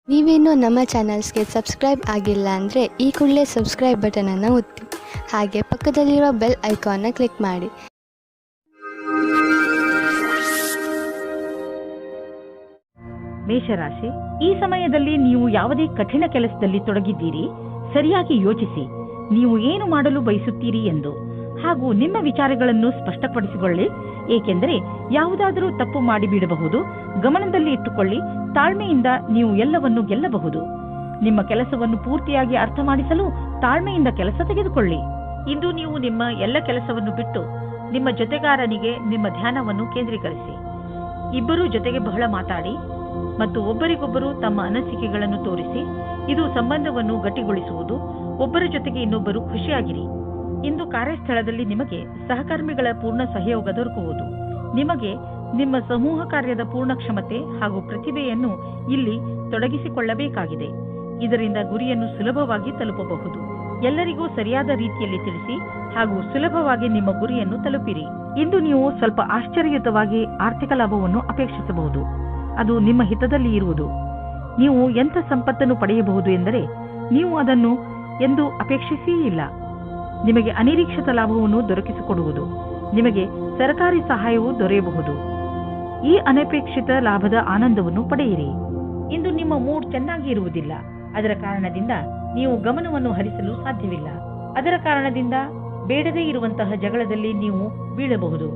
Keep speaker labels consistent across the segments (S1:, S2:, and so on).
S1: ನೀವೇನೂ ನಮ್ಮ ಚಾನಲ್ಸ್ಗೆ ಸಬ್ಸ್ಕ್ರೈಬ್ ಆಗಿಲ್ಲ ಅಂದರೆ ಈ ಕೂಡಲೇ ಸಬ್ಸ್ಕ್ರೈಬ್ ಬಟನನ್ನು ಒತ್ತಿ, ಹಾಗೆ ಪಕ್ಕದಲ್ಲಿರುವ ಬೆಲ್ ಐಕಾನ್ನ ಕ್ಲಿಕ್ ಮಾಡಿ.
S2: ಮೇಷರಾಶಿ, ಈ ಸಮಯದಲ್ಲಿ ನೀವು ಯಾವುದೇ ಕಠಿಣ ಕೆಲಸದಲ್ಲಿ ತೊಡಗಿದ್ದೀರಿ. ಸರಿಯಾಗಿ ಯೋಚಿಸಿ, ನೀವು ಏನು ಮಾಡಲು ಬಯಸುತ್ತೀರಿ ಎಂದು, ಹಾಗೂ ನಿಮ್ಮ ವಿಚಾರಗಳನ್ನು ಸ್ಪಷ್ಟಪಡಿಸಿಕೊಳ್ಳಿ. ಏಕೆಂದರೆ ಯಾವುದಾದರೂ ತಪ್ಪು ಮಾಡಿಬಿಡಬಹುದು. ಗಮನದಲ್ಲಿ ಇಟ್ಟುಕೊಳ್ಳಿ, ತಾಳ್ಮೆಯಿಂದ ನೀವು ಎಲ್ಲವನ್ನು ಗೆಲ್ಲಬಹುದು. ನಿಮ್ಮ ಕೆಲಸವನ್ನು ಪೂರ್ತಿಯಾಗಿ ಅರ್ಥ ಮಾಡಿಸಲು ತಾಳ್ಮೆಯಿಂದ ಕೆಲಸ ತೆಗೆದುಕೊಳ್ಳಿ. ಇಂದು ನೀವು ನಿಮ್ಮ ಎಲ್ಲ ಕೆಲಸವನ್ನು ಬಿಟ್ಟು ನಿಮ್ಮ ಜೊತೆಗಾರನಿಗೆ ನಿಮ್ಮ ಧ್ಯಾನವನ್ನು ಕೇಂದ್ರೀಕರಿಸಿ. ಇಬ್ಬರೂ ಜೊತೆಗೆ ಬಹಳ ಮಾತಾಡಿ ಮತ್ತು ಒಬ್ಬರಿಗೊಬ್ಬರು ತಮ್ಮ ಅನಿಸಿಕೆಗಳನ್ನು ತೋರಿಸಿ. ಇದು ಸಂಬಂಧವನ್ನು ಗಟ್ಟಿಗೊಳಿಸುವುದು. ಒಬ್ಬರ ಜೊತೆಗೆ ಇನ್ನೊಬ್ಬರು ಖುಷಿಯಾಗಿರಿ. ಇಂದು ಕಾರ್ಯಸ್ಥಳದಲ್ಲಿ ನಿಮಗೆ ಸಹಕರ್ಮಿಗಳ ಪೂರ್ಣ ಸಹಯೋಗ ದೊರಕುವುದು. ನಿಮಗೆ ನಿಮ್ಮ ಸಮೂಹ ಕಾರ್ಯದ ಪೂರ್ಣ ಕ್ಷಮತೆ ಹಾಗೂ ಪ್ರತಿಭೆಯನ್ನು ಇಲ್ಲಿ ತೊಡಗಿಸಿಕೊಳ್ಳಬೇಕಾಗಿದೆ. ಇದರಿಂದ ಗುರಿಯನ್ನು ಸುಲಭವಾಗಿ ತಲುಪಬಹುದು. ಎಲ್ಲರಿಗೂ ಸರಿಯಾದ ರೀತಿಯಲ್ಲಿ ತಿಳಿಸಿ ಹಾಗೂ ಸುಲಭವಾಗಿ ನಿಮ್ಮ ಗುರಿಯನ್ನು ತಲುಪಿರಿ. ಇಂದು ನೀವು ಸ್ವಲ್ಪ ಆಶ್ಚರ್ಯಯುತವಾಗಿ ಆರ್ಥಿಕ ಲಾಭವನ್ನು ಅಪೇಕ್ಷಿಸಬಹುದು. ಅದು ನಿಮ್ಮ ಹಿತದಲ್ಲಿ ಇರುವುದು. ನೀವು ಎಂಥ ಸಂಪತ್ತನ್ನು ಪಡೆಯಬಹುದು ಎಂದರೆ ನೀವು ಅದನ್ನು ಎಂದು ಅಪೇಕ್ಷಿಸಿಯೇ ಇಲ್ಲ. ನಿಮಗೆ ಅನಿರೀಕ್ಷಿತ ಲಾಭವನ್ನು ದೊರಕಿಸಿಕೊಡುವುದು. ನಿಮಗೆ ಸರ್ಕಾರಿ ಸಹಾಯವೂ ದೊರೆಯಬಹುದು. ಈ ಅನಪೇಕ್ಷಿತ ಲಾಭದ ಆನಂದವನ್ನು ಪಡೆಯಿರಿ. ಇಂದು ನಿಮ್ಮ ಮೂಡ್ ಚೆನ್ನಾಗಿ ಇರುವುದಿಲ್ಲ. ಅದರ ಕಾರಣದಿಂದ ನೀವು ಗಮನವನ್ನು ಹರಿಸಲು ಸಾಧ್ಯವಿಲ್ಲ. ಅದರ ಕಾರಣದಿಂದ ಬೇಡದೇ ಇರುವಂತಹ ಜಗಳದಲ್ಲಿ ನೀವು ಬೀಳಬಹುದು.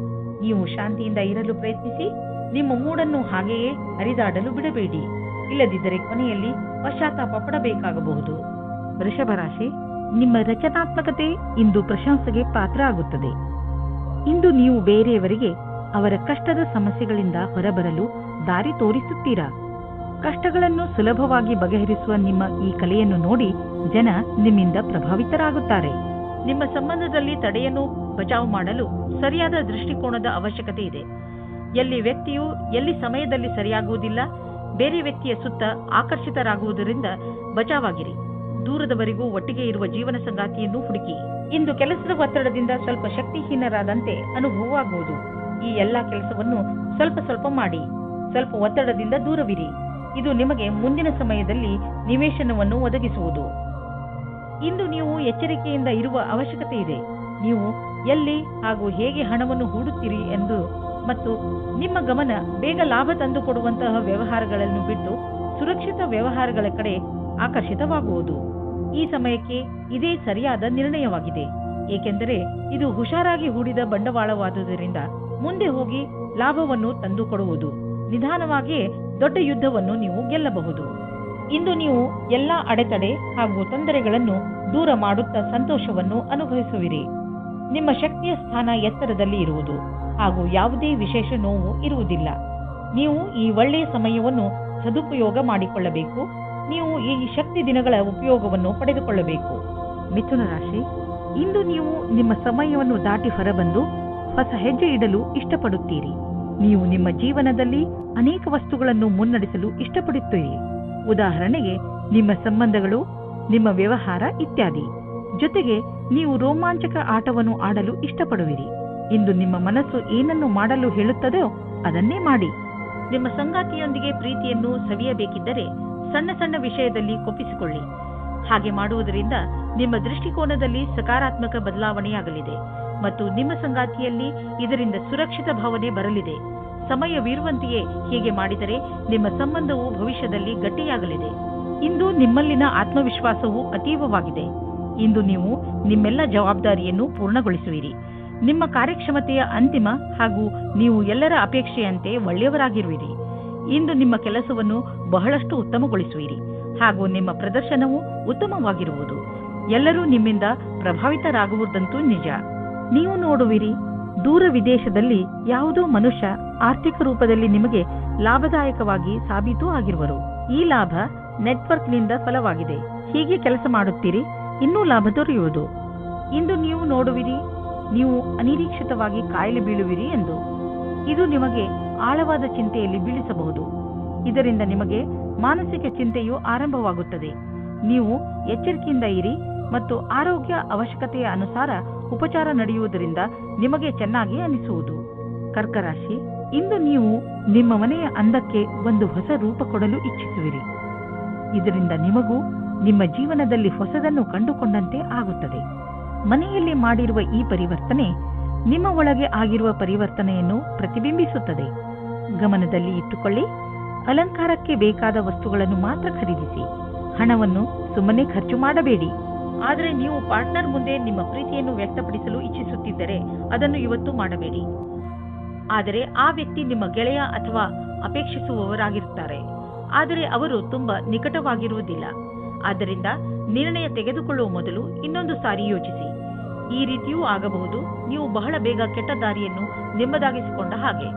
S2: ನೀವು ಶಾಂತಿಯಿಂದ ಇರಲು ಪ್ರಯತ್ನಿಸಿ. ನಿಮ್ಮ ಮೂಡನ್ನು ಹಾಗೆಯೇ ಹರಿದಾಡಲು ಬಿಡಬೇಡಿ. ಇಲ್ಲದಿದ್ದರೆ ಕೊನೆಯಲ್ಲಿ ಪಶ್ಚಾತ್ತಾಪ ಪಡಬೇಕಾಗಬಹುದು. ವೃಷಭ ರಾಶಿ, ನಿಮ್ಮ ರಚನಾತ್ಮಕತೆ ಇಂದು ಪ್ರಶಂಸೆಗೆ ಪಾತ್ರ ಆಗುತ್ತದೆ. ಇಂದು ನೀವು ಬೇರೆಯವರಿಗೆ ಅವರ ಕಷ್ಟದ ಸಮಸ್ಯೆಗಳಿಂದ ಹೊರಬರಲು ದಾರಿ ತೋರಿಸುತ್ತೀರಾ. ಕಷ್ಟಗಳನ್ನು ಸುಲಭವಾಗಿ ಬಗೆಹರಿಸುವ ನಿಮ್ಮ ಈ ಕಲೆಯನ್ನು ನೋಡಿ ಜನ ನಿಮ್ಮಿಂದ ಪ್ರಭಾವಿತರಾಗುತ್ತಾರೆ. ನಿಮ್ಮ ಸಂಬಂಧದಲ್ಲಿ ತಡೆಯನ್ನು ಬಚಾವು ಮಾಡಲು ಸರಿಯಾದ ದೃಷ್ಟಿಕೋನದ ಅವಶ್ಯಕತೆ ಇದೆ. ಎಲ್ಲಿ ವ್ಯಕ್ತಿಯು ಎಲ್ಲಿ ಸಮಯದಲ್ಲಿ ಸರಿಯಾಗುವುದಿಲ್ಲ. ಬೇರೆ ವ್ಯಕ್ತಿಯ ಸುತ್ತ ಆಕರ್ಷಿತರಾಗುವುದರಿಂದ ಬಚಾವಾಗಿರಿ. ದೂರದವರೆಗೂ ಒಟ್ಟಿಗೆ ಇರುವ ಜೀವನ ಸಂಗಾತಿಯನ್ನು ಹುಡುಕಿ. ಇಂದು ಕೆಲಸದ ಒತ್ತಡದಿಂದ ಸ್ವಲ್ಪ ಶಕ್ತಿಹೀನರಾದಂತೆ ಅನುಭವವಾಗುವುದು. ಈ ಎಲ್ಲಾ ಕೆಲಸವನ್ನು ಸ್ವಲ್ಪ ಸ್ವಲ್ಪ ಮಾಡಿ. ಸ್ವಲ್ಪ ಒತ್ತಡದಿಂದ ದೂರವಿರಿ. ಇದು ನಿಮಗೆ ಮುಂದಿನ ಸಮಯದಲ್ಲಿ ನಿವೇಶನವನ್ನು ಒದಗಿಸುವುದು. ಇಂದು ನೀವು ಎಚ್ಚರಿಕೆಯಿಂದ ಇರುವ ಅವಶ್ಯಕತೆ ಇದೆ. ನೀವು ಎಲ್ಲಿ ಹಾಗೂ ಹೇಗೆ ಹಣವನ್ನು ಹೂಡುತ್ತೀರಿ ಎಂದು ಮತ್ತು ನಿಮ್ಮ ಗಮನ ಬೇಗ ಲಾಭ ತಂದುಕೊಡುವಂತಹ ವ್ಯವಹಾರಗಳನ್ನು ಬಿಟ್ಟು ಸುರಕ್ಷಿತ ವ್ಯವಹಾರಗಳ ಕಡೆ ಆಕರ್ಷಿತವಾಗುವುದು. ಈ ಸಮಯಕ್ಕೆ ಇದೇ ಸರಿಯಾದ ನಿರ್ಣಯವಾಗಿದೆ. ಏಕೆಂದರೆ ಇದು ಹುಷಾರಾಗಿ ಹೂಡಿದ ಬಂಡವಾಳವಾದುದರಿಂದ ಮುಂದೆ ಹೋಗಿ ಲಾಭವನ್ನು ತಂದುಕೊಡುವುದು. ನಿಧಾನವಾಗಿಯೇ ದೊಡ್ಡ ಯುದ್ಧವನ್ನು ನೀವು ಗೆಲ್ಲಬಹುದು. ಇಂದು ನೀವು ಎಲ್ಲಾ ಅಡೆತಡೆ ಹಾಗೂ ತೊಂದರೆಗಳನ್ನು ದೂರ ಮಾಡುತ್ತಾ ಸಂತೋಷವನ್ನು ಅನುಭವಿಸುವಿರಿ. ನಿಮ್ಮ ಶಕ್ತಿಯ ಸ್ಥಾನ ಎತ್ತರದಲ್ಲಿ ಇರುವುದು ಹಾಗೂ ಯಾವುದೇ ವಿಶೇಷ ನೋವು ಇರುವುದಿಲ್ಲ. ನೀವು ಈ ಒಳ್ಳೆಯ ಸಮಯವನ್ನು ಸದುಪಯೋಗ ಮಾಡಿಕೊಳ್ಳಬೇಕು. ನೀವು ಈ ಶಕ್ತಿ ದಿನಗಳ ಉಪಯೋಗವನ್ನು ಪಡೆದುಕೊಳ್ಳಬೇಕು. ಮಿಥುನ ರಾಶಿ, ಇಂದು ನೀವು ನಿಮ್ಮ ಸಮಯವನ್ನು ದಾಟಿ ಹೊರಬಂದು ಹೊಸ ಹೆಜ್ಜೆ ಇಡಲು ಇಷ್ಟಪಡುತ್ತೀರಿ. ನೀವು ನಿಮ್ಮ ಜೀವನದಲ್ಲಿ ಅನೇಕ ವಸ್ತುಗಳನ್ನು ಮುನ್ನಡೆಸಲು ಇಷ್ಟಪಡುತ್ತೀರಿ. ಉದಾಹರಣೆಗೆ ನಿಮ್ಮ ಸಂಬಂಧಗಳು, ನಿಮ್ಮ ವ್ಯವಹಾರ ಇತ್ಯಾದಿ. ಜೊತೆಗೆ ನೀವು ರೋಮಾಂಚಕ ಆಟವನ್ನು ಆಡಲು ಇಷ್ಟಪಡುವಿರಿ. ಇಂದು ನಿಮ್ಮ ಮನಸ್ಸು ಏನನ್ನು ಮಾಡಲು ಹೇಳುತ್ತದೋ ಅದನ್ನೇ ಮಾಡಿ. ನಿಮ್ಮ ಸಂಗಾತಿಯೊಂದಿಗೆ ಪ್ರೀತಿಯನ್ನು ಸವಿಯಬೇಕಿದ್ದರೆ ಸಣ್ಣ ಸಣ್ಣ ವಿಷಯದಲ್ಲಿ ಕೊಪ್ಪಿಸಿಕೊಳ್ಳಿ. ಹಾಗೆ ಮಾಡುವುದರಿಂದ ನಿಮ್ಮ ದೃಷ್ಟಿಕೋನದಲ್ಲಿ ಸಕಾರಾತ್ಮಕ ಬದಲಾವಣೆಯಾಗಲಿದೆ ಮತ್ತು ನಿಮ್ಮ ಸಂಗಾತಿಯಲ್ಲಿ ಇದರಿಂದ ಸುರಕ್ಷಿತ ಭಾವನೆ ಬರಲಿದೆ. ಸಮಯವಿರುವಂತೆಯೇ ಹೀಗೆ ಮಾಡಿದರೆ ನಿಮ್ಮ ಸಂಬಂಧವು ಭವಿಷ್ಯದಲ್ಲಿ ಗಟ್ಟಿಯಾಗಲಿದೆ. ಇಂದು ನಿಮ್ಮಲ್ಲಿನ ಆತ್ಮವಿಶ್ವಾಸವು ಅತೀವವಾಗಿದೆ. ಇಂದು ನೀವು ನಿಮ್ಮೆಲ್ಲ ಜವಾಬ್ದಾರಿಯನ್ನು ಪೂರ್ಣಗೊಳಿಸುವಿರಿ. ನಿಮ್ಮ ಕಾರ್ಯಕ್ಷಮತೆಯ ಅಂತಿಮ ಹಾಗೂ ನೀವು ಎಲ್ಲರ ಅಪೇಕ್ಷೆಯಂತೆ ಒಳ್ಳೆಯವರಾಗಿರುವಿರಿ. ಇಂದು ನಿಮ್ಮ ಕೆಲಸವನ್ನು ಬಹಳಷ್ಟು ಉತ್ತಮಗೊಳಿಸುವಿರಿ ಹಾಗೂ ನಿಮ್ಮ ಪ್ರದರ್ಶನವು ಉತ್ತಮವಾಗಿರುವುದು. ಎಲ್ಲರೂ ನಿಮ್ಮಿಂದ ಪ್ರಭಾವಿತರಾಗುವುದಂತೂ ನಿಜ. ನೀವು ನೋಡುವಿರಿ, ದೂರ ವಿದೇಶದಲ್ಲಿ ಯಾವುದೋ ಮನುಷ್ಯ ಆರ್ಥಿಕ ರೂಪದಲ್ಲಿ ನಿಮಗೆ ಲಾಭದಾಯಕವಾಗಿ ಸಾಬೀತು ಆಗಿರುವರು. ಈ ಲಾಭ ನೆಟ್ವರ್ಕ್ನಿಂದ ಫಲವಾಗಿದೆ. ಹೀಗೆ ಕೆಲಸ ಮಾಡುತ್ತೀರಿ, ಇನ್ನೂ ಲಾಭ ದೊರೆಯುವುದು. ಇಂದು ನೀವು ನೋಡುವಿರಿ, ನೀವು ಅನಿರೀಕ್ಷಿತವಾಗಿ ಕಾಯಿಲೆ ಬೀಳುವಿರಿ ಎಂದು. ಇದು ನಿಮಗೆ ಆಳವಾದ ಚಿಂತೆಯಲ್ಲಿ ಬೀಳಿಸಬಹುದು. ಇದರಿಂದ ನಿಮಗೆ ಮಾನಸಿಕ ಚಿಂತೆಯು ಆರಂಭವಾಗುತ್ತದೆ. ನೀವು ಎಚ್ಚರಿಕೆಯಿಂದ ಇರಿ ಮತ್ತು ಆರೋಗ್ಯ ಅವಶ್ಯಕತೆಯ ಅನುಸಾರ ಉಪಚಾರ ನಡೆಯುವುದರಿಂದ ನಿಮಗೆ ಚೆನ್ನಾಗಿ ಅನಿಸುವುದು. ಕರ್ಕರಾಶಿ, ಇಂದು ನೀವು ನಿಮ್ಮ ಮನೆಯ ಅಂದಕ್ಕೆ ಒಂದು ಹೊಸ ರೂಪ ಕೊಡಲು ಇಚ್ಛಿಸುವಿರಿ. ಇದರಿಂದ ನಿಮಗೂ ನಿಮ್ಮ ಜೀವನದಲ್ಲಿ ಹೊಸದನ್ನು ಕಂಡುಕೊಂಡಂತೆ ಆಗುತ್ತದೆ. ಮನೆಯಲ್ಲಿ ಮಾಡಿರುವ ಈ ಪರಿವರ್ತನೆ ನಿಮ್ಮ ಒಳಗೆ ಆಗಿರುವ ಪರಿವರ್ತನೆಯನ್ನು ಪ್ರತಿಬಿಂಬಿಸುತ್ತದೆ. ಗಮನದಲ್ಲಿ ಇಟ್ಟುಕೊಳ್ಳಿ, ಅಲಂಕಾರಕ್ಕೆ ಬೇಕಾದ ವಸ್ತುಗಳನ್ನು ಮಾತ್ರ ಖರೀದಿಸಿ. ಹಣವನ್ನು ಸುಮ್ಮನೆ ಖರ್ಚು ಮಾಡಬೇಡಿ. ಆದರೆ ನೀವು ಪಾರ್ಟ್ನರ್ ಮುಂದೆ ನಿಮ್ಮ ಪ್ರೀತಿಯನ್ನು ವ್ಯಕ್ತಪಡಿಸಲು ಇಚ್ಛಿಸುತ್ತಿದ್ದರೆ ಅದನ್ನು ಇವತ್ತು ಮಾಡಬೇಡಿ. ಆದರೆ ಆ ವ್ಯಕ್ತಿ ನಿಮ್ಮ ಗೆಳೆಯ ಅಥವಾ ಅಪೇಕ್ಷಿಸುವವರಾಗಿರುತ್ತಾರೆ, ಆದರೆ ಅವರು ತುಂಬಾ ನಿಕಟವಾಗಿರುವುದಿಲ್ಲ. ಆದ್ದರಿಂದ ನಿರ್ಣಯ ತೆಗೆದುಕೊಳ್ಳುವ ಮೊದಲು ಇನ್ನೊಂದು ಸಾರಿ ಯೋಚಿಸಿ. ಈ ರೀತಿಯೂ ಆಗಬಹುದು, ನೀವು ಬಹಳ ಬೇಗ ಕೆಟ್ಟ ದಾರಿಯನ್ನು ನಿಮ್ಮದಾಗಿಸಿಕೊಂಡ ಹಾಗೆ.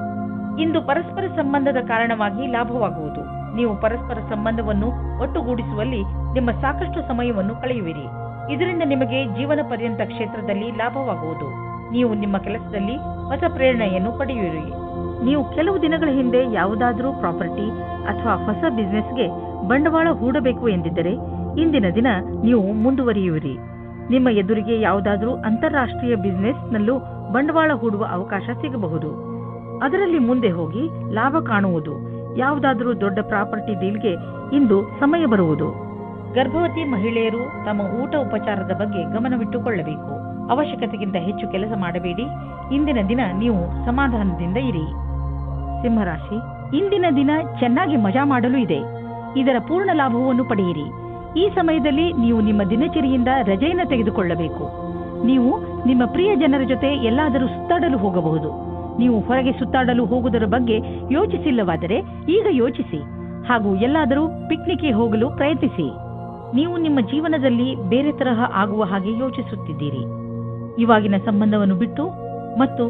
S2: ಇಂದು ಪರಸ್ಪರ ಸಂಬಂಧದ ಕಾರಣವಾಗಿ ಲಾಭವಾಗುವುದು. ನೀವು ಪರಸ್ಪರ ಸಂಬಂಧವನ್ನು ಒಟ್ಟುಗೂಡಿಸುವಲ್ಲಿ ನಿಮ್ಮ ಸಾಕಷ್ಟು ಸಮಯವನ್ನು ಕಳೆಯುವಿರಿ. ಇದರಿಂದ ನಿಮಗೆ ಜೀವನ ಪರ್ಯಂತ ಕ್ಷೇತ್ರದಲ್ಲಿ ಲಾಭವಾಗುವುದು. ನೀವು ನಿಮ್ಮ ಕೆಲಸದಲ್ಲಿ ಹೊಸ ಪ್ರೇರಣೆಯನ್ನು ಪಡೆಯುವಿರಿ. ನೀವು ಕೆಲವು ದಿನಗಳ ಹಿಂದೆ ಯಾವುದಾದರೂ ಪ್ರಾಪರ್ಟಿ ಅಥವಾ ಹೊಸ ಬಿಸಿನೆಸ್ಗೆ ಬಂಡವಾಳ ಹೂಡಬೇಕು ಎಂದಿದ್ದರೆ ಇಂದಿನ ದಿನ ನೀವು ಮುಂದುವರಿಯುವಿರಿ. ನಿಮ್ಮ ಎದುರಿಗೆ ಯಾವುದಾದರೂ ಅಂತಾರಾಷ್ಟ್ರೀಯ ಬಿಸಿನೆಸ್ನಲ್ಲೂ ಬಂಡವಾಳ ಹೂಡುವ ಅವಕಾಶ ಸಿಗಬಹುದು. ಅದರಲ್ಲಿ ಮುಂದೆ ಹೋಗಿ ಲಾಭ ಕಾಣುವುದು. ಯಾವುದಾದರೂ ದೊಡ್ಡ ಪ್ರಾಪರ್ಟಿ ಡೀಲ್ಗೆ ಇಂದು ಸಮಯ ಬರುವುದು. ಗರ್ಭವತಿ ಮಹಿಳೆಯರು ತಮ್ಮ ಊಟ ಉಪಚಾರದ ಬಗ್ಗೆ ಗಮನವಿಟ್ಟುಕೊಳ್ಳಬೇಕು. ಅವಶ್ಯಕತೆಗಿಂತ ಹೆಚ್ಚು ಕೆಲಸ ಮಾಡಬೇಡಿ. ಇಂದಿನ ದಿನ ನೀವು ಸಮಾಧಾನದಿಂದ ಇರಿ. ಸಿಂಹರಾಶಿ, ಇಂದಿನ ದಿನ ಚೆನ್ನಾಗಿ ಮಜಾ ಮಾಡಲು ಇದೆ. ಇದರ ಪೂರ್ಣ ಲಾಭವನ್ನು ಪಡೆಯಿರಿ. ಈ ಸಮಯದಲ್ಲಿ ನೀವು ನಿಮ್ಮ ದಿನಚರಿಯಿಂದ ರಜೆಯನ್ನು ತೆಗೆದುಕೊಳ್ಳಬೇಕು. ನೀವು ನಿಮ್ಮ ಪ್ರಿಯ ಜನರ ಜೊತೆ ಎಲ್ಲಾದರೂ ಸುತ್ತಾಡಲು ಹೋಗಬಹುದು. ನೀವು ಹೊರಗೆ ಸುತ್ತಾಡಲು ಹೋಗುವುದರ ಬಗ್ಗೆ ಯೋಚಿಸಿಲ್ಲವಾದರೆ ಈಗ ಯೋಚಿಸಿ, ಹಾಗೂ ಎಲ್ಲಾದರೂ ಪಿಕ್ನಿಕ್ಗೆ ಹೋಗಲು ಪ್ರಯತ್ನಿಸಿ. ನೀವು ನಿಮ್ಮ ಜೀವನದಲ್ಲಿ ಬೇರೆ ತರಹ ಆಗುವ ಹಾಗೆ ಯೋಚಿಸುತ್ತಿದ್ದೀರಿ. ಇವಾಗಿನ ಸಂಬಂಧವನ್ನು ಬಿಟ್ಟು ಮತ್ತು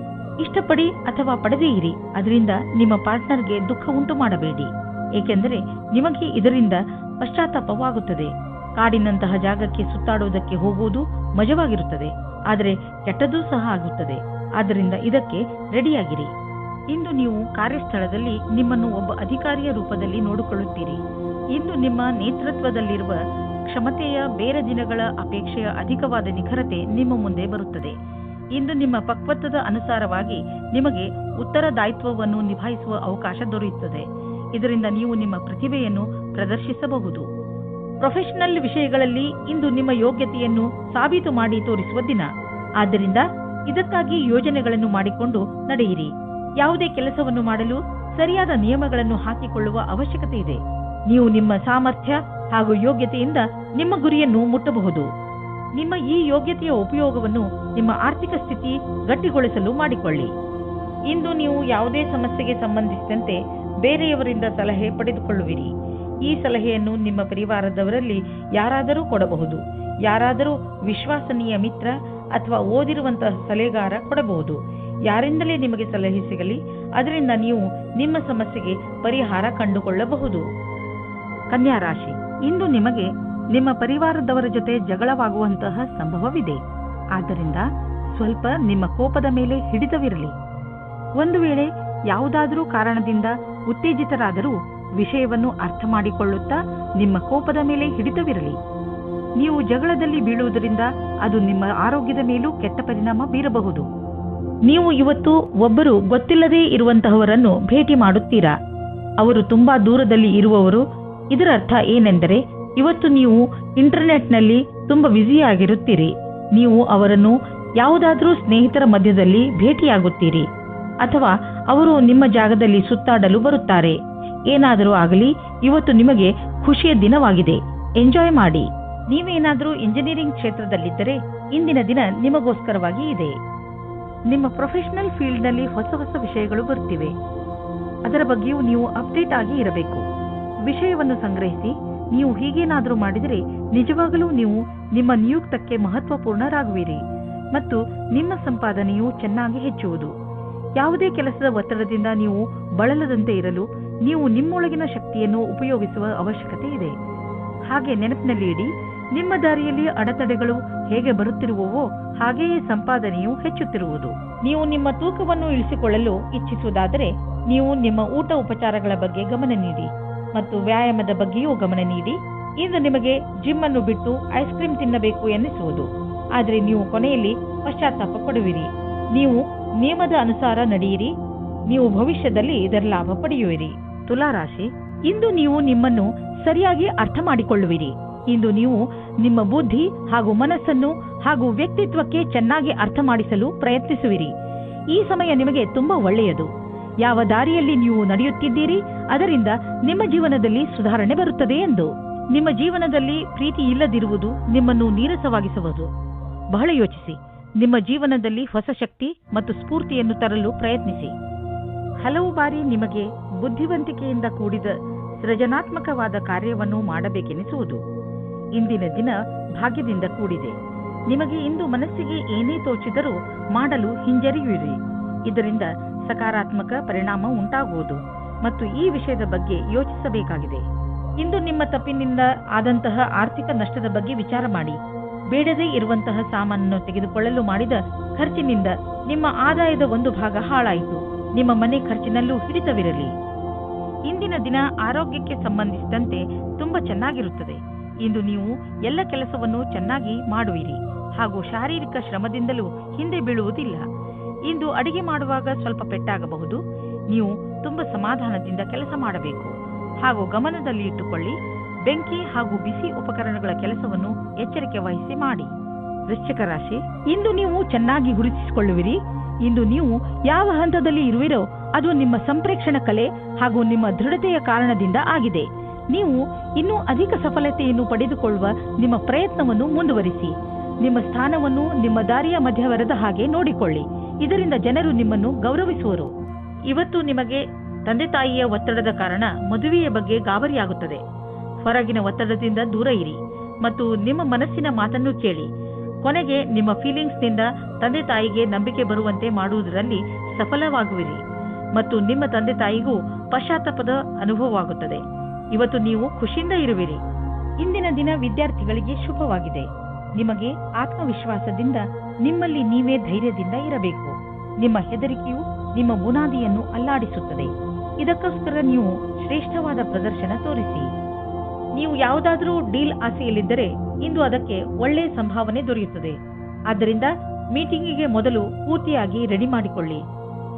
S2: ಇಷ್ಟಪಡಿ ಅಥವಾ ಪಡೆದೇ ಇರಿ. ಅದರಿಂದ ನಿಮ್ಮ ಪಾರ್ಟ್ನರ್ಗೆ ದುಃಖ ಉಂಟು ಮಾಡಬೇಡಿ, ಏಕೆಂದರೆ ನಿಮಗೆ ಇದರಿಂದ ಪಶ್ಚಾತ್ತಾಪವಾಗುತ್ತದೆ. ಕಾಡಿನಂತಹ ಜಾಗಕ್ಕೆ ಸುತ್ತಾಡುವುದಕ್ಕೆ ಹೋಗುವುದು ಮಜವಾಗಿರುತ್ತದೆ, ಆದರೆ ಕೆಟ್ಟದ್ದೂ ಸಹ ಆಗುತ್ತದೆ. ಆದ್ದರಿಂದ ಇದಕ್ಕೆ ರೆಡಿಯಾಗಿರಿ. ಇಂದು ನೀವು ಕಾರ್ಯಸ್ಥಳದಲ್ಲಿ ನಿಮ್ಮನ್ನು ಒಬ್ಬ ಅಧಿಕಾರಿಯ ರೂಪದಲ್ಲಿ ನೋಡಿಕೊಳ್ಳುತ್ತೀರಿ. ಇಂದು ನಿಮ್ಮ ನೇತೃತ್ವದಲ್ಲಿರುವ ಕ್ಷಮತೆಯ ಬೇರೆ ದಿನಗಳ ಅಪೇಕ್ಷೆಯ ಅಧಿಕವಾದ ನಿಖರತೆ ನಿಮ್ಮ ಮುಂದೆ ಬರುತ್ತದೆ. ಇಂದು ನಿಮ್ಮ ಪಕ್ವತ್ವದ ಅನುಸಾರವಾಗಿ ನಿಮಗೆ ಉತ್ತರದಾಯಿತ್ವವನ್ನು ನಿಭಾಯಿಸುವ ಅವಕಾಶ ದೊರೆಯುತ್ತದೆ. ಇದರಿಂದ ನೀವು ನಿಮ್ಮ ಪ್ರತಿಭೆಯನ್ನು ಪ್ರದರ್ಶಿಸಬಹುದು. ಪ್ರೊಫೆಷನಲ್ ವಿಷಯಗಳಲ್ಲಿ ಇಂದು ನಿಮ್ಮ ಯೋಗ್ಯತೆಯನ್ನು ಸಾಬೀತು ಮಾಡಿ ತೋರಿಸುವ ದಿನ. ಆದ್ದರಿಂದ ಇದಕ್ಕಾಗಿ ಯೋಜನೆಗಳನ್ನು ಮಾಡಿಕೊಂಡು ನಡೆಯಿರಿ. ಯಾವುದೇ ಕೆಲಸವನ್ನು ಮಾಡಲು ಸರಿಯಾದ ನಿಯಮಗಳನ್ನು ಹಾಕಿಕೊಳ್ಳುವ ಅವಶ್ಯಕತೆ ಇದೆ. ನೀವು ನಿಮ್ಮ ಸಾಮರ್ಥ್ಯ ಹಾಗೂ ಯೋಗ್ಯತೆಯಿಂದ ನಿಮ್ಮ ಗುರಿಯನ್ನು ಮುಟ್ಟಬಹುದು. ನಿಮ್ಮ ಈ ಯೋಗ್ಯತೆಯ ಉಪಯೋಗವನ್ನು ನಿಮ್ಮ ಆರ್ಥಿಕ ಸ್ಥಿತಿ ಗಟ್ಟಿಗೊಳಿಸಲು ಮಾಡಿಕೊಳ್ಳಿ. ಇಂದು ನೀವು ಯಾವುದೇ ಸಮಸ್ಯೆಗೆ ಸಂಬಂಧಿಸಿದಂತೆ ಬೇರೆಯವರಿಂದ ಸಲಹೆ ಪಡೆದುಕೊಳ್ಳುವಿರಿ. ಈ ಸಲಹೆಯನ್ನು ನಿಮ್ಮ ಪರಿವಾರದವರಲ್ಲಿ ಯಾರಾದರೂ ಕೊಡಬಹುದು. ಯಾರಾದರೂ ವಿಶ್ವಾಸನೀಯ ಮಿತ್ರ ಅಥವಾ ಓದಿರುವಂತಹ ಸಲಹೆಗಾರ ಕೊಡಬಹುದು. ಯಾರಿಂದಲೇ ನಿಮಗೆ ಸಲಹೆ ಸಿಗಲಿ, ಅದರಿಂದ ನೀವು ನಿಮ್ಮ ಸಮಸ್ಯೆಗೆ ಪರಿಹಾರ ಕಂಡುಕೊಳ್ಳಬಹುದು. ಕನ್ಯಾ ರಾಶಿ, ಇಂದು ನಿಮಗೆ ನಿಮ್ಮ ಪರಿವಾರದವರ ಜೊತೆ ಜಗಳವಾಗುವಂತಹ ಸಂಭವವಿದೆ. ಆದ್ದರಿಂದ ಸ್ವಲ್ಪ ನಿಮ್ಮ ಕೋಪದ ಮೇಲೆ ಹಿಡಿತವಿರಲಿ. ಒಂದು ವೇಳೆ ಯಾವುದಾದರೂ ಕಾರಣದಿಂದ ಉತ್ತೇಜಿತರಾದರೂ ವಿಷಯವನ್ನು ಅರ್ಥ ಮಾಡಿಕೊಳ್ಳುತ್ತಾ ನಿಮ್ಮ ಕೋಪದ ಮೇಲೆ ಹಿಡಿತವಿರಲಿ. ನೀವು ಜಗಳದಲ್ಲಿ ಬೀಳುವುದರಿಂದ ಅದು ನಿಮ್ಮ ಆರೋಗ್ಯದ ಮೇಲೂ ಕೆಟ್ಟ ಪರಿಣಾಮ ಬೀರಬಹುದು. ನೀವು ಇವತ್ತು ಒಬ್ಬರು ಗೊತ್ತಿಲ್ಲದೇ ಇರುವಂತಹವರನ್ನು ಭೇಟಿ ಮಾಡುತ್ತೀರಾ. ಅವರು ತುಂಬಾ ದೂರದಲ್ಲಿ ಇರುವವರು. ಇದರ ಅರ್ಥ ಏನೆಂದರೆ ಇವತ್ತು ನೀವು ಇಂಟರ್ನೆಟ್ನಲ್ಲಿ ತುಂಬಾ ಬ್ಯುಸಿಯಾಗಿರುತ್ತೀರಿ. ನೀವು ಅವರನ್ನು ಯಾವುದಾದ್ರೂ ಸ್ನೇಹಿತರ ಮಧ್ಯದಲ್ಲಿ ಭೇಟಿಯಾಗುತ್ತೀರಿ, ಅಥವಾ ಅವರು ನಿಮ್ಮ ಜಾಗದಲ್ಲಿ ಸುತ್ತಾಡಲು ಬರುತ್ತಾರೆ. ಏನಾದರೂ ಆಗಲಿ, ಇವತ್ತು ನಿಮಗೆ ಖುಷಿಯ ದಿನವಾಗಿದೆ. ಎಂಜಾಯ್ ಮಾಡಿ. ನೀವೇನಾದರೂ ಇಂಜಿನಿಯರಿಂಗ್ ಕ್ಷೇತ್ರದಲ್ಲಿದ್ದರೆ ಇಂದಿನ ದಿನ ನಿಮಗೋಸ್ಕರವಾಗಿ ಇದೆ. ನಿಮ್ಮ ಪ್ರೊಫೆಷನಲ್ ಫೀಲ್ಡ್ನಲ್ಲಿ ಹೊಸ ಹೊಸ ವಿಷಯಗಳು ಬರುತ್ತಿವೆ. ಅದರ ಬಗ್ಗೆಯೂ ನೀವು ಅಪ್ಡೇಟ್ ಆಗಿ ಇರಬೇಕು. ವಿಷಯವನ್ನು ಸಂಗ್ರಹಿಸಿ. ನೀವು ಹೀಗೇನಾದರೂ ಮಾಡಿದರೆ ನಿಜವಾಗಲೂ ನೀವು ನಿಮ್ಮ ನಿಯುಕ್ತಕ್ಕೆ ಮಹತ್ವಪೂರ್ಣರಾಗುವಿರಿ ಮತ್ತು ನಿಮ್ಮ ಸಂಪಾದನೆಯು ಚೆನ್ನಾಗಿ ಹೆಚ್ಚುವುದು. ಯಾವುದೇ ಕೆಲಸದ ಒತ್ತಡದಿಂದ ನೀವು ಬಳಲದಂತೆ ಇರಲು ನೀವು ನಿಮ್ಮೊಳಗಿನ ಶಕ್ತಿಯನ್ನು ಉಪಯೋಗಿಸುವ ಅವಶ್ಯಕತೆ ಇದೆ. ಹಾಗೆ ನೆನಪಿನಲ್ಲಿ ಇಡಿ, ನಿಮ್ಮ ದಾರಿಯಲ್ಲಿ ಅಡೆತಡೆಗಳು ಹೇಗೆ ಬರುತ್ತಿರುವವೋ ಹಾಗೆಯೇ ಸಂಪಾದನೆಯು ಹೆಚ್ಚುತ್ತಿರುವುದು. ನೀವು ನಿಮ್ಮ ತೂಕವನ್ನು ಇಳಿಸಿಕೊಳ್ಳಲು ಇಚ್ಛಿಸುವುದಾದರೆ ನೀವು ನಿಮ್ಮ ಊಟ ಉಪಚಾರಗಳ ಬಗ್ಗೆ ಗಮನ ನೀಡಿ ಮತ್ತು ವ್ಯಾಯಾಮದ ಬಗ್ಗೆಯೂ ಗಮನ ನೀಡಿ. ಇಂದು ನಿಮಗೆ ಜಿಮ್ ಅನ್ನು ಬಿಟ್ಟು ಐಸ್ ಕ್ರೀಮ್ ತಿನ್ನಬೇಕು ಎನ್ನಿಸುವುದು, ಆದರೆ ನೀವು ಕೊನೆಯಲ್ಲಿ ಪಶ್ಚಾತ್ತಾಪ ಪಡುವಿರಿ. ನೀವು ನಿಯಮದ ಅನುಸಾರ ನಡೆಯಿರಿ. ನೀವು ಭವಿಷ್ಯದಲ್ಲಿ ಇದರ ಲಾಭ ಪಡೆಯುವಿರಿ. ತುಲಾರಾಶಿ, ಇಂದು ನೀವು ನಿಮ್ಮನ್ನು ಸರಿಯಾಗಿ ಅರ್ಥ ಮಾಡಿಕೊಳ್ಳುವಿರಿ. ಇಂದು ನೀವು ನಿಮ್ಮ ಬುದ್ಧಿ ಹಾಗೂ ಮನಸ್ಸನ್ನು ಹಾಗೂ ವ್ಯಕ್ತಿತ್ವಕ್ಕೆ ಚೆನ್ನಾಗಿ ಅರ್ಥ ಮಾಡಿಸಲು ಪ್ರಯತ್ನಿಸುವಿರಿ. ಈ ಸಮಯ ನಿಮಗೆ ತುಂಬಾ ಒಳ್ಳೆಯದು. ಯಾವ ದಾರಿಯಲ್ಲಿ ನೀವು ನಡೆಯುತ್ತಿದ್ದೀರಿ ಅದರಿಂದ ನಿಮ್ಮ ಜೀವನದಲ್ಲಿ ಸುಧಾರಣೆ ಬರುತ್ತದೆ ಎಂದು. ನಿಮ್ಮ ಜೀವನದಲ್ಲಿ ಪ್ರೀತಿ ಇಲ್ಲದಿರುವುದು ನಿಮ್ಮನ್ನು ನೀರಸವಾಗಿಸುವುದು. ಬಹಳ ಯೋಚಿಸಿ. ನಿಮ್ಮ ಜೀವನದಲ್ಲಿ ಹೊಸ ಶಕ್ತಿ ಮತ್ತು ಸ್ಫೂರ್ತಿಯನ್ನು ತರಲು ಪ್ರಯತ್ನಿಸಿ. ಹಲವು ಬಾರಿ ನಿಮಗೆ ಬುದ್ಧಿವಂತಿಕೆಯಿಂದ ಕೂಡಿದ ಸೃಜನಾತ್ಮಕವಾದ ಕಾರ್ಯವನ್ನು ಮಾಡಬೇಕೆನಿಸುವುದು. ಇಂದಿನ ದಿನ ಭಾಗ್ಯದಿಂದ ಕೂಡಿದೆ. ನಿಮಗೆ ಇಂದು ಮನಸ್ಸಿಗೆ ಏನೇ ತೋಚಿದರೂ ಮಾಡಲು ಹಿಂಜರಿಯುವಿರಿ. ಇದರಿಂದ ಸಕಾರಾತ್ಮಕ ಪರಿಣಾಮ ಉಂಟಾಗುವುದು ಮತ್ತು ಈ ವಿಷಯದ ಬಗ್ಗೆ ಯೋಚಿಸಬೇಕಾಗಿದೆ. ಇಂದು ನಿಮ್ಮ ತಪ್ಪಿನಿಂದ ಆದಂತಹ ಆರ್ಥಿಕ ನಷ್ಟದ ಬಗ್ಗೆ ವಿಚಾರ ಮಾಡಿ. ಬೇಡದೇ ಇರುವಂತಹ ಸಾಮಾನನ್ನು ತೆಗೆದುಕೊಳ್ಳಲು ಮಾಡಿದ ಖರ್ಚಿನಿಂದ ನಿಮ್ಮ ಆದಾಯದ ಒಂದು ಭಾಗ ಹಾಳಾಯಿತು. ನಿಮ್ಮ ಮನೆ ಖರ್ಚಿನಲ್ಲೂ ಹಿಡಿತವಿರಲಿ. ಇಂದಿನ ದಿನ ಆರೋಗ್ಯಕ್ಕೆ ಸಂಬಂಧಿಸಿದಂತೆ ತುಂಬಾ ಚೆನ್ನಾಗಿರುತ್ತದೆ. ಇಂದು ನೀವು ಎಲ್ಲ ಕೆಲಸವನ್ನು ಚೆನ್ನಾಗಿ ಮಾಡುವಿರಿ ಹಾಗೂ ಶಾರೀರಿಕ ಶ್ರಮದಿಂದಲೂ ಹಿಂದೆ ಬೀಳುವುದಿಲ್ಲ. ಇಂದು ಅಡಿಗೆ ಮಾಡುವಾಗ ಸ್ವಲ್ಪ ಪೆಟ್ಟಾಗಬಹುದು. ನೀವು ತುಂಬಾ ಸಮಾಧಾನದಿಂದ ಕೆಲಸ ಮಾಡಬೇಕು ಹಾಗೂ ಗಮನದಲ್ಲಿ ಇಟ್ಟುಕೊಳ್ಳಿ. ಬೆಂಕಿ ಹಾಗೂ ಬಿಸಿ ಉಪಕರಣಗಳ ಕೆಲಸವನ್ನು ಎಚ್ಚರಿಕೆ ವಹಿಸಿ ಮಾಡಿ. ವೃಶ್ಚಿಕ ರಾಶಿ, ಇಂದು ನೀವು ಚೆನ್ನಾಗಿ ಗುರುತಿಸಿಕೊಳ್ಳುವಿರಿ. ಇಂದು ನೀವು ಯಾವ ಹಂತದಲ್ಲಿ ಇರುವಿರೋ ಅದು ನಿಮ್ಮ ಸಂಪ್ರೇಕ್ಷಣ ಕಲೆ ಹಾಗೂ ನಿಮ್ಮ ದೃಢತೆಯ ಕಾರಣದಿಂದ ಆಗಿದೆ. ನೀವು ಇನ್ನೂ ಅಧಿಕ ಸಫಲತೆಯನ್ನು ಪಡೆದುಕೊಳ್ಳುವ ನಿಮ್ಮ ಪ್ರಯತ್ನವನ್ನು ಮುಂದುವರಿಸಿ. ನಿಮ್ಮ ಸ್ಥಾನವನ್ನು ನಿಮ್ಮ ದಾರಿಯ ಮಧ್ಯವರದ ಹಾಗೆ ನೋಡಿಕೊಳ್ಳಿ. ಇದರಿಂದ ಜನರು ನಿಮ್ಮನ್ನು ಗೌರವಿಸುವರು. ಇವತ್ತು ನಿಮಗೆ ತಂದೆ ತಾಯಿಯ ಒತ್ತಡದ ಕಾರಣ ಮದುವೆಯ ಬಗ್ಗೆ ಗಾಬರಿಯಾಗುತ್ತದೆ. ಹೊರಗಿನ ಒತ್ತಡದಿಂದ ದೂರ ಇರಿ ಮತ್ತು ನಿಮ್ಮ ಮನಸ್ಸಿನ ಮಾತನ್ನು ಕೇಳಿ. ಕೊನೆಗೆ ನಿಮ್ಮ ಫೀಲಿಂಗ್ಸ್ನಿಂದ ತಂದೆ ತಾಯಿಗೆ ನಂಬಿಕೆ ಬರುವಂತೆ ಮಾಡುವುದರಲ್ಲಿ ಸಫಲವಾಗುವಿರಿ ಮತ್ತು ನಿಮ್ಮ ತಂದೆ ತಾಯಿಗೂ ಪಶ್ಚಾತ್ತಾಪದ ಅನುಭವವಾಗುತ್ತದೆ. ಇವತ್ತು ನೀವು ಖುಷಿಯಿಂದ ಇರುವಿರಿ. ಇಂದಿನ ದಿನ ವಿದ್ಯಾರ್ಥಿಗಳಿಗೆ ಶುಭವಾಗಿದೆ. ನಿಮಗೆ ಆತ್ಮವಿಶ್ವಾಸದಿಂದ ನಿಮ್ಮಲ್ಲಿ ನೀವೇ ಧೈರ್ಯದಿಂದ ಇರಬೇಕು. ನಿಮ್ಮ ಹೆದರಿಕೆಯು ನಿಮ್ಮ ಬುನಾದಿಯನ್ನು ಅಲ್ಲಾಡಿಸುತ್ತದೆ. ಇದಕ್ಕೋಸ್ಕರ ನೀವು ಶ್ರೇಷ್ಠವಾದ ಪ್ರದರ್ಶನ ತೋರಿಸಿ. ನೀವು ಯಾವುದಾದರೂ ಡೀಲ್ ಆಸೆಯಲ್ಲಿದ್ದರೆ ಇಂದು ಅದಕ್ಕೆ ಒಳ್ಳೆಯ ಸಂಭಾವನೆ ದೊರೆಯುತ್ತದೆ. ಆದ್ದರಿಂದ ಮೀಟಿಂಗಿಗೆ ಮೊದಲು ಪೂರ್ತಿಯಾಗಿ ರೆಡಿ ಮಾಡಿಕೊಳ್ಳಿ.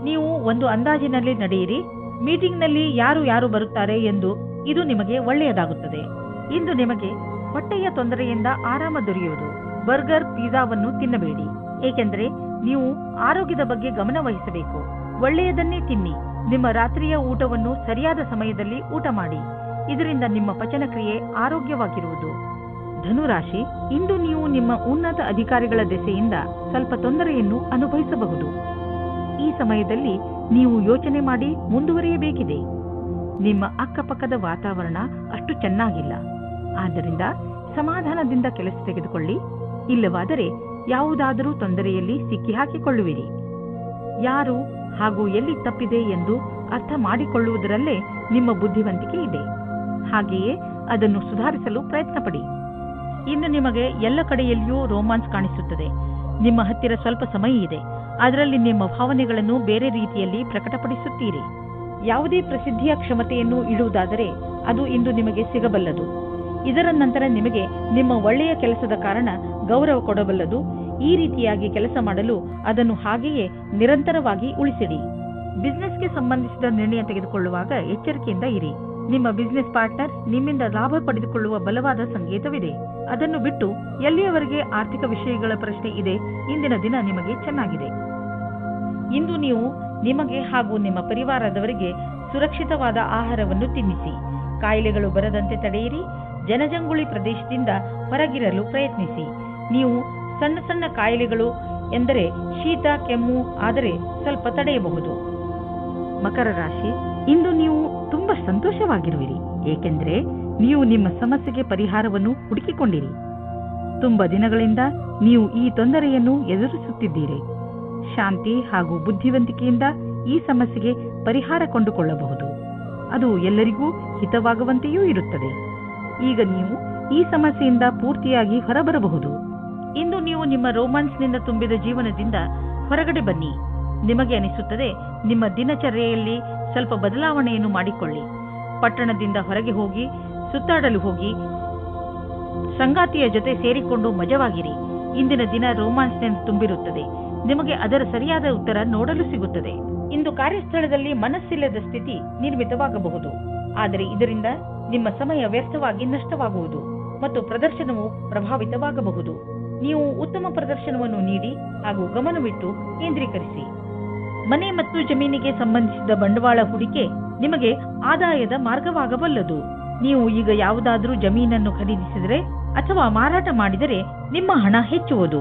S2: ನೀವು ಒಂದು ಅಂದಾಜಿನಲ್ಲಿ ನಡೆಯಿರಿ. ಮೀಟಿಂಗ್ನಲ್ಲಿ ಯಾರು ಯಾರು ಬರುತ್ತಾರೆ ಎಂದು ಇದು ನಿಮಗೆ ಒಳ್ಳೆಯದಾಗುತ್ತದೆ. ಇಂದು ನಿಮಗೆ ಹೊಟ್ಟೆಯ ತೊಂದರೆಯಿಂದ ಆರಾಮ ದೊರೆಯುವುದು. ಬರ್ಗರ್, ಪಿಜ್ಜಾವನ್ನು ತಿನ್ನಬೇಡಿ, ಏಕೆಂದರೆ ನೀವು ಆರೋಗ್ಯದ ಬಗ್ಗೆ ಗಮನ ವಹಿಸಬೇಕು. ಒಳ್ಳೆಯದನ್ನೇ ತಿನ್ನಿ. ನಿಮ್ಮ ರಾತ್ರಿಯ ಊಟವನ್ನು ಸರಿಯಾದ ಸಮಯದಲ್ಲಿ ಊಟ ಮಾಡಿ. ಇದರಿಂದ ನಿಮ್ಮ ಪಚನಕ್ರಿಯೆ ಆರೋಗ್ಯವಾಗಿರುವುದು. ಧನುರಾಶಿ, ಇಂದು ನೀವು ನಿಮ್ಮ ಉನ್ನತ ಅಧಿಕಾರಿಗಳ ದೆಸೆಯಿಂದ ಸ್ವಲ್ಪ ತೊಂದರೆಯನ್ನು ಅನುಭವಿಸಬಹುದು. ಈ ಸಮಯದಲ್ಲಿ ನೀವು ಯೋಚನೆ ಮಾಡಿ ಮುಂದುವರಿಯಬೇಕಿದೆ. ನಿಮ್ಮ ಅಕ್ಕಪಕ್ಕದ ವಾತಾವರಣ ಅಷ್ಟು ಚೆನ್ನಾಗಿಲ್ಲ. ಆದ್ದರಿಂದ ಸಮಾಧಾನದಿಂದ ಕೆಲಸ ತೆಗೆದುಕೊಳ್ಳಿ. ಇಲ್ಲವಾದರೆ ಯಾವುದಾದರೂ ತೊಂದರೆಯಲ್ಲಿ ಸಿಕ್ಕಿ ಹಾಕಿಕೊಳ್ಳುವಿರಿ. ಯಾರು ಹಾಗೂ ಎಲ್ಲಿ ತಪ್ಪಿದೆ ಎಂದು ಅರ್ಥ ಮಾಡಿಕೊಳ್ಳುವುದರಲ್ಲೇ ನಿಮ್ಮ ಬುದ್ಧಿವಂತಿಕೆ ಇದೆ. ಹಾಗೆಯೇ ಅದನ್ನು ಸುಧಾರಿಸಲು ಪ್ರಯತ್ನ ಪಡಿ. ಇನ್ನು ನಿಮಗೆ ಎಲ್ಲ ಕಡೆಯಲ್ಲಿಯೂ ರೋಮಾನ್ಸ್ ಕಾಣಿಸುತ್ತದೆ. ನಿಮ್ಮ ಹತ್ತಿರ ಸ್ವಲ್ಪ ಸಮಯ ಇದೆ. ಅದರಲ್ಲಿ ನಿಮ್ಮ ಭಾವನೆಗಳನ್ನು ಬೇರೆ ರೀತಿಯಲ್ಲಿ ಪ್ರಕಟಪಡಿಸುತ್ತೀರಿ. ಯಾವುದೇ ಪ್ರಸಿದ್ಧಿಯ ಕ್ಷಮತೆಯನ್ನು ಇಡುವುದಾದರೆ ಅದು ಇಂದು ನಿಮಗೆ ಸಿಗಬಲ್ಲದು. ಇದರ ನಂತರ ನಿಮಗೆ ನಿಮ್ಮ ಒಳ್ಳೆಯ ಕೆಲಸದ ಕಾರಣ ಗೌರವ ಕೊಡಬಲ್ಲದು. ಈ ರೀತಿಯಾಗಿ ಕೆಲಸ ಮಾಡಲು ಅದನ್ನು ಹಾಗೆಯೇ ನಿರಂತರವಾಗಿ ಉಳಿಸಿಡಿ. ಬಿಸ್ನೆಸ್ಗೆ ಸಂಬಂಧಿಸಿದ ನಿರ್ಣಯ ತೆಗೆದುಕೊಳ್ಳುವಾಗ ಎಚ್ಚರಿಕೆಯಿಂದ ಇರಿ. ನಿಮ್ಮ ಬಿಸ್ನೆಸ್ ಪಾರ್ಟ್ನರ್ ನಿಮ್ಮಿಂದ ಲಾಭ ಪಡೆದುಕೊಳ್ಳುವ ಬಲವಾದ ಸಂಕೇತವಿದೆ. ಅದನ್ನು ಬಿಟ್ಟು ಎಲ್ಲಿಯವರೆಗೆ ಆರ್ಥಿಕ ವಿಷಯಗಳ ಪ್ರಶ್ನೆ ಇದೆ, ಇಂದಿನ ದಿನ ನಿಮಗೆ ಚೆನ್ನಾಗಿದೆ. ಇಂದು ನೀವು ನಿಮಗೆ ಹಾಗೂ ನಿಮ್ಮ ಪರಿವಾರದವರಿಗೆ ಸುರಕ್ಷಿತವಾದ ಆಹಾರವನ್ನು ತಿನ್ನಿಸಿ. ಕಾಯಿಲೆಗಳು ಬರದಂತೆ ತಡೆಯಿರಿ. ಜನಜಂಗುಳಿ ಪ್ರದೇಶದಿಂದ ಹೊರಗಿರಲು ಪ್ರಯತ್ನಿಸಿ. ನೀವು ಸಣ್ಣ ಸಣ್ಣ ಕಾಯಿಲೆಗಳು ಎಂದರೆ ಶೀತ, ಕೆಮ್ಮು ಆದರೆ ಸ್ವಲ್ಪ ತಡೆಯಬಹುದು. ಮಕರ ರಾಶಿ, ಇಂದು ನೀವು ತುಂಬಾ ಸಂತೋಷವಾಗಿರುವಿರಿ, ಏಕೆಂದರೆ ನೀವು ನಿಮ್ಮ ಸಮಸ್ಯೆಗೆ ಪರಿಹಾರವನ್ನು ಹುಡುಕಿಕೊಂಡಿರಿ. ತುಂಬಾ ದಿನಗಳಿಂದ ನೀವು ಈ ತೊಂದರೆಯನ್ನು ಎದುರಿಸುತ್ತಿದ್ದೀರಿ. ಶಾಂತಿ ಹಾಗೂ ಬುದ್ಧಿವಂತಿಕೆಯಿಂದ ಈ ಸಮಸ್ಯೆಗೆ ಪರಿಹಾರ ಕೊಂಡುಕೊಳ್ಳಬಹುದು. ಅದು ಎಲ್ಲರಿಗೂ ಹಿತವಾಗುವಂತೆಯೂ ಇರುತ್ತದೆ. ಈಗ ನೀವು ಈ ಸಮಸ್ಯೆಯಿಂದ ಪೂರ್ತಿಯಾಗಿ ಹೊರಬರಬಹುದು. ಇಂದು ನೀವು ನಿಮ್ಮ ರೋಮಾನ್ಸ್ನಿಂದ ತುಂಬಿದ ಜೀವನದಿಂದ ಹೊರಗಡೆ ಬನ್ನಿ. ನಿಮಗೆ ಅನಿಸುತ್ತದೆ ನಿಮ್ಮ ದಿನಚರ್ಯೆಯಲ್ಲಿ ಸ್ವಲ್ಪ ಬದಲಾವಣೆಯನ್ನು ಮಾಡಿಕೊಳ್ಳಿ. ಪಟ್ಟಣದಿಂದ ಹೊರಗೆ ಹೋಗಿ ಸುತ್ತಾಡಲು ಹೋಗಿ ಸಂಗಾತಿಯ ಜೊತೆ ಸೇರಿಕೊಂಡು ಮಜವಾಗಿರಿ. ಇಂದಿನ ದಿನ ರೋಮಾನ್ಸ್ನಿಂದ ತುಂಬಿರುತ್ತದೆ. ನಿಮಗೆ ಅದರ ಸರಿಯಾದ ಉತ್ತರ ನೋಡಲು ಸಿಗುತ್ತದೆ. ಇಂದು ಕಾರ್ಯಸ್ಥಳದಲ್ಲಿ ಮನಸ್ಸಿಲ್ಲದ ಸ್ಥಿತಿ ನಿರ್ಮಿತವಾಗಬಹುದು. ಆದರೆ ಇದರಿಂದ ನಿಮ್ಮ ಸಮಯ ವ್ಯರ್ಥವಾಗಿ ನಷ್ಟವಾಗುವುದು ಮತ್ತು ಪ್ರದರ್ಶನವು ಪ್ರಭಾವಿತವಾಗಬಹುದು. ನೀವು ಉತ್ತಮ ಪ್ರದರ್ಶನವನ್ನು ನೀಡಿ ಹಾಗೂ ಗಮನವಿಟ್ಟು ಕೇಂದ್ರೀಕರಿಸಿ. ಮನೆ ಮತ್ತು ಜಮೀನಿಗೆ ಸಂಬಂಧಿಸಿದ ಬಂಡವಾಳ ಹೂಡಿಕೆ ನಿಮಗೆ ಆದಾಯದ ಮಾರ್ಗವಾಗಬಲ್ಲದು. ನೀವು ಈಗ ಯಾವುದಾದರೂ ಜಮೀನನ್ನು ಖರೀದಿಸಿದರೆ ಅಥವಾ ಮಾರಾಟ ಮಾಡಿದರೆ ನಿಮ್ಮ ಹಣ ಹೆಚ್ಚುವುದು.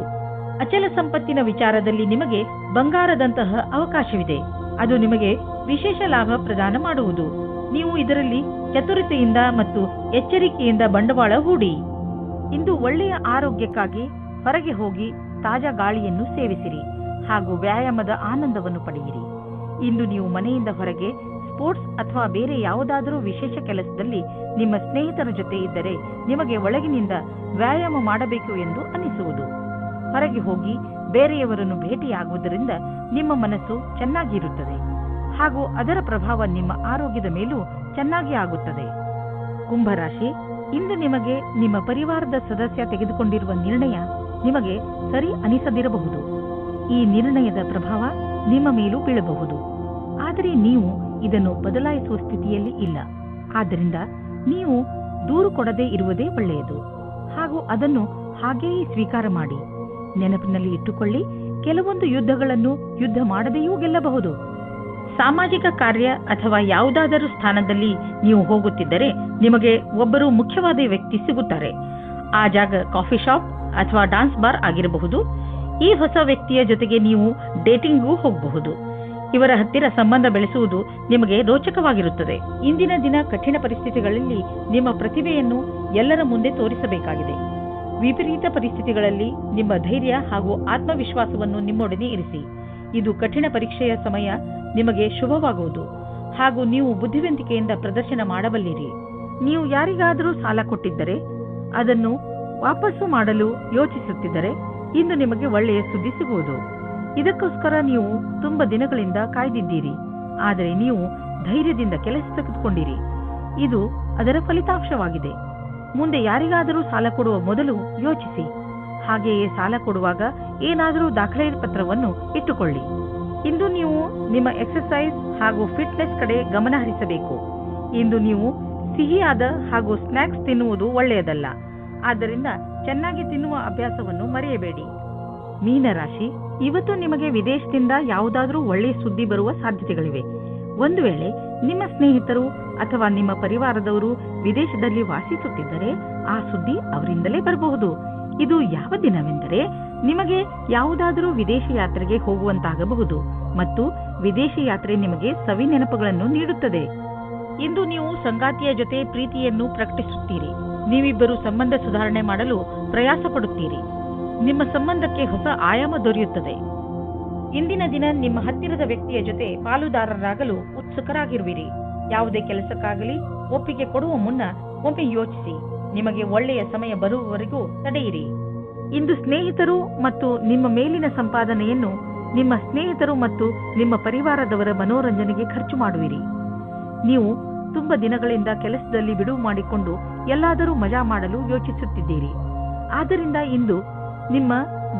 S2: ಅಚಲ ಸಂಪತ್ತಿನ ವಿಚಾರದಲ್ಲಿ ನಿಮಗೆ ಬಂಗಾರದಂತಹ ಅವಕಾಶವಿದೆ. ಅದು ನಿಮಗೆ ವಿಶೇಷ ಲಾಭ ಪ್ರದಾನ ಮಾಡುವುದು. ನೀವು ಇದರಲ್ಲಿ ಚತುರತೆಯಿಂದ ಮತ್ತು ಎಚ್ಚರಿಕೆಯಿಂದ ಬಂಡವಾಳ ಹೂಡಿ. ಇಂದು ಒಳ್ಳೆಯ ಆರೋಗ್ಯಕ್ಕಾಗಿ ಹೊರಗೆ ಹೋಗಿ ತಾಜಾ ಗಾಳಿಯನ್ನು ಸೇವಿಸಿರಿ ಹಾಗೂ ವ್ಯಾಯಾಮದ ಆನಂದವನ್ನು ಪಡೆಯಿರಿ. ಇಂದು ನೀವು ಮನೆಯಿಂದ ಹೊರಗೆ ಸ್ಪೋರ್ಟ್ಸ್ ಅಥವಾ ಬೇರೆ ಯಾವುದಾದರೂ ವಿಶೇಷ ಕೆಲಸದಲ್ಲಿ ನಿಮ್ಮ ಸ್ನೇಹಿತರ ಜೊತೆ ಇದ್ದರೆ ನಿಮಗೆ ಒಳಗಿನಿಂದ ವ್ಯಾಯಾಮ ಮಾಡಬೇಕು ಎಂದು ಅನಿಸುವುದು. ಹೊರಗೆ ಹೋಗಿ ಬೇರೆಯವರನ್ನು ಭೇಟಿಯಾಗುವುದರಿಂದ ನಿಮ್ಮ ಮನಸ್ಸು ಚೆನ್ನಾಗಿರುತ್ತದೆ ಹಾಗೂ ಅದರ ಪ್ರಭಾವ ನಿಮ್ಮ ಆರೋಗ್ಯದ ಮೇಲೂ ಚೆನ್ನಾಗಿ ಆಗುತ್ತದೆ. ಕುಂಭರಾಶಿ, ಇಂದು ನಿಮಗೆ ನಿಮ್ಮ ಪರಿವಾರದ ಸದಸ್ಯ ತೆಗೆದುಕೊಂಡಿರುವ ನಿರ್ಣಯ ನಿಮಗೆ ಸರಿ ಅನಿಸದಿರಬಹುದು. ಈ ನಿರ್ಣಯದ ಪ್ರಭಾವ ನಿಮ್ಮ ಮೇಲೂ ಬೀಳಬಹುದು. ಆದರೆ ನೀವು ಇದನ್ನು ಬದಲಾಯಿಸುವ ಸ್ಥಿತಿಯಲ್ಲಿ ಇಲ್ಲ. ಆದ್ದರಿಂದ ನೀವು ದೂರು ಕೊಡದೇ ಇರುವುದೇ ಒಳ್ಳೆಯದು ಹಾಗೂ ಅದನ್ನು ಹಾಗೆಯೇ ಸ್ವೀಕಾರ ಮಾಡಿ. ನೆನಪಿನಲ್ಲಿ ಇಟ್ಟುಕೊಳ್ಳಿ, ಕೆಲವೊಂದು ಯುದ್ಧಗಳನ್ನು ಯುದ್ಧ ಮಾಡದೆಯೂ ಗೆಲ್ಲಬಹುದು. ಸಾಮಾಜಿಕ ಕಾರ್ಯ ಅಥವಾ ಯಾವುದಾದರೂ ಸ್ಥಾನದಲ್ಲಿ ನೀವು ಹೋಗುತ್ತಿದ್ದರೆ ನಿಮಗೆ ಒಬ್ಬರು ಮುಖ್ಯವಾದ ವ್ಯಕ್ತಿ ಸಿಗುತ್ತಾರೆ. ಆ ಜಾಗ ಕಾಫಿ ಶಾಪ್ ಅಥವಾ ಡಾನ್ಸ್ ಬಾರ್ ಆಗಿರಬಹುದು. ಈ ಹೊಸ ವ್ಯಕ್ತಿಯ ಜೊತೆಗೆ ನೀವು ಡೇಟಿಂಗ್ಗೂ ಹೋಗಬಹುದು. ಇವರ ಹತ್ತಿರ ಸಂಬಂಧ ಬೆಳೆಸುವುದು ನಿಮಗೆ ರೋಚಕವಾಗಿರುತ್ತದೆ. ಇಂದಿನ ದಿನ ಕಠಿಣ ಪರಿಸ್ಥಿತಿಗಳಲ್ಲಿ ನಿಮ್ಮ ಪ್ರತಿಭೆಯನ್ನು ಎಲ್ಲರ ಮುಂದೆ ತೋರಿಸಬೇಕಾಗಿದೆ. ವಿಪರೀತ ಪರಿಸ್ಥಿತಿಗಳಲ್ಲಿ ನಿಮ್ಮ ಧೈರ್ಯ ಹಾಗೂ ಆತ್ಮವಿಶ್ವಾಸವನ್ನು ನಿಮ್ಮೊಡನೆ ಇರಿಸಿ. ಇದು ಕಠಿಣ ಪರೀಕ್ಷೆಯ ಸಮಯ ನಿಮಗೆ ಶುಭವಾಗುವುದು ಹಾಗೂ ನೀವು ಬುದ್ಧಿವಂತಿಕೆಯಿಂದ ಪ್ರದರ್ಶನ ಮಾಡಬಲ್ಲಿರಿ. ನೀವು ಯಾರಿಗಾದರೂ ಸಾಲ ಕೊಟ್ಟಿದ್ದರೆ ಅದನ್ನು ವಾಪಸ್ಸು ಮಾಡಲು ಯೋಚಿಸುತ್ತಿದ್ದರೆ ಇಂದು ನಿಮಗೆ ಒಳ್ಳೆಯ ಸುದ್ದಿ ಸಿಗುವುದು. ಇದಕ್ಕೋಸ್ಕರ ನೀವು ತುಂಬ ದಿನಗಳಿಂದ ಕಾಯ್ದಿದ್ದೀರಿ, ಆದರೆ ನೀವು ಧೈರ್ಯದಿಂದ ಕೆಲಸ ತೆಗೆದುಕೊಂಡಿರಿ. ಇದು ಅದರ ಫಲಿತಾಂಶವಾಗಿದೆ. ಮುಂದೆ ಯಾರಿಗಾದರೂ ಸಾಲ ಕೊಡುವ ಮೊದಲು ಯೋಚಿಸಿ. ಹಾಗೆಯೇ ಸಾಲ ಕೊಡುವಾಗ ಏನಾದರೂ ದಾಖಲೆ ಪತ್ರವನ್ನು ಇಟ್ಟುಕೊಳ್ಳಿ. ಇಂದು ನೀವು ನಿಮ್ಮ ಎಕ್ಸರ್ಸೈಸ್ ಹಾಗೂ ಫಿಟ್ನೆಸ್ ಕಡೆ ಗಮನ ಹರಿಸಬೇಕು. ಇಂದು ನೀವು ಸಿಹಿಯಾದ ಹಾಗೂ ಸ್ನ್ಯಾಕ್ಸ್ ತಿನ್ನುವುದು ಒಳ್ಳೆಯದಲ್ಲ. ಆದ್ದರಿಂದ ಚೆನ್ನಾಗಿ ತಿನ್ನುವ ಅಭ್ಯಾಸವನ್ನು ಮರೆಯಬೇಡಿ. ಮೀನರಾಶಿ, ಇವತ್ತು ನಿಮಗೆ ವಿದೇಶದಿಂದ ಯಾವುದಾದರೂ ಒಳ್ಳೆಯ ಸುದ್ದಿ ಬರುವ ಸಾಧ್ಯತೆಗಳಿವೆ. ಒಂದು ವೇಳೆ ನಿಮ್ಮ ಸ್ನೇಹಿತರು ಅಥವಾ ನಿಮ್ಮ ಪರಿವಾರದವರು ವಿದೇಶದಲ್ಲಿ ವಾಸಿಸುತ್ತಿದ್ದರೆ ಆ ಸುದ್ದಿ ಅವರಿಂದಲೇ ಬರಬಹುದು. ಇದು ಯಾವ ದಿನವೆಂದರೆ ನಿಮಗೆ ಯಾವುದಾದರೂ ವಿದೇಶಿ ಯಾತ್ರೆಗೆ ಹೋಗುವಂತಾಗಬಹುದು ಮತ್ತು ವಿದೇಶಿ ಯಾತ್ರೆ ನಿಮಗೆ ಸವಿ ನೆನಪುಗಳನ್ನು ನೀಡುತ್ತದೆ. ಇಂದು ನೀವು ಸಂಗಾತಿಯ ಜೊತೆ ಪ್ರೀತಿಯನ್ನು ಪ್ರಕಟಿಸುತ್ತೀರಿ. ನೀವಿಬ್ಬರು ಸಂಬಂಧ ಸುಧಾರಣೆ ಮಾಡಲು ಪ್ರಯಾಸ ಪಡುತ್ತೀರಿ. ನಿಮ್ಮ ಸಂಬಂಧಕ್ಕೆ ಹೊಸ ಆಯಾಮ ದೊರೆಯುತ್ತದೆ. ಇಂದಿನ ದಿನ ನಿಮ್ಮ ಹತ್ತಿರದ ವ್ಯಕ್ತಿಯ ಜೊತೆ ಪಾಲುದಾರರಾಗಲು ಉತ್ಸುಕರಾಗಿರುವಿರಿ. ಯಾವುದೇ ಕೆಲಸಕ್ಕಾಗಲಿ ಒಪ್ಪಿಗೆ ಕೊಡುವ ಮುನ್ನ ಒಮ್ಮೆ ಯೋಚಿಸಿ. ನಿಮಗೆ ಒಳ್ಳೆಯ ಸಮಯ ಬರುವವರೆಗೂ ತಡೆಯಿರಿ. ಇಂದು ಸ್ನೇಹಿತರು ಮತ್ತು ನಿಮ್ಮ ಮೇಲಿನ ಸಂಪಾದನೆಯನ್ನು ನಿಮ್ಮ ಸ್ನೇಹಿತರು ಮತ್ತು ನಿಮ್ಮ ಪರಿವಾರದವರ ಮನೋರಂಜನೆಗೆ ಖರ್ಚು ಮಾಡುವಿರಿ. ನೀವು ತುಂಬ ದಿನಗಳಿಂದ ಕೆಲಸದಲ್ಲಿ ಬಿಡುವು ಮಾಡಿಕೊಂಡು ಎಲ್ಲಾದರೂ ಮಜಾ ಮಾಡಲು ಯೋಚಿಸುತ್ತಿದ್ದೀರಿ. ಆದ್ದರಿಂದ ಇಂದು ನಿಮ್ಮ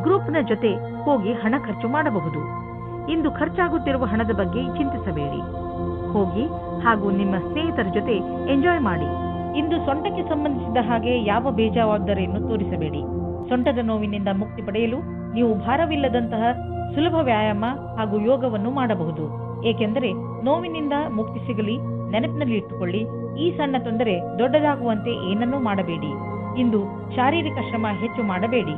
S2: ಗ್ರೂಪ್ನ ಜೊತೆ ಹೋಗಿ ಹಣ ಖರ್ಚು ಮಾಡಬಹುದು. ಇಂದು ಖರ್ಚಾಗುತ್ತಿರುವ ಹಣದ ಬಗ್ಗೆ ಚಿಂತಿಸಬೇಡಿ. ಹೋಗಿ ಹಾಗೂ ನಿಮ್ಮ ಸ್ನೇಹಿತರ ಜೊತೆ ಎಂಜಾಯ್ ಮಾಡಿ. ಇಂದು ಸೊಂಟಕ್ಕೆ ಸಂಬಂಧಿಸಿದ ಹಾಗೆ ಯಾವ ಬೇಜವಾಬ್ದಾರಿಯನ್ನು ತೋರಿಸಬೇಡಿ. ಸೊಂಟದ ನೋವಿನಿಂದ ಮುಕ್ತಿ ಪಡೆಯಲು ನೀವು ಭಾರವಿಲ್ಲದಂತಹ ಸುಲಭ ವ್ಯಾಯಾಮ ಹಾಗೂ ಯೋಗವನ್ನು ಮಾಡಬಹುದು. ಏಕೆಂದರೆ ನೋವಿನಿಂದ ಮುಕ್ತಿ ಸಿಗಲಿ ನೆನಪಿನಲ್ಲಿ ಇಟ್ಟುಕೊಳ್ಳಿ, ಈ ಸಣ್ಣ ತೊಂದರೆ ದೊಡ್ಡದಾಗುವಂತೆ ಏನನ್ನೂ ಮಾಡಬೇಡಿ. ಇಂದು ಶಾರೀರಿಕ ಶ್ರಮ ಹೆಚ್ಚು ಮಾಡಬೇಡಿ.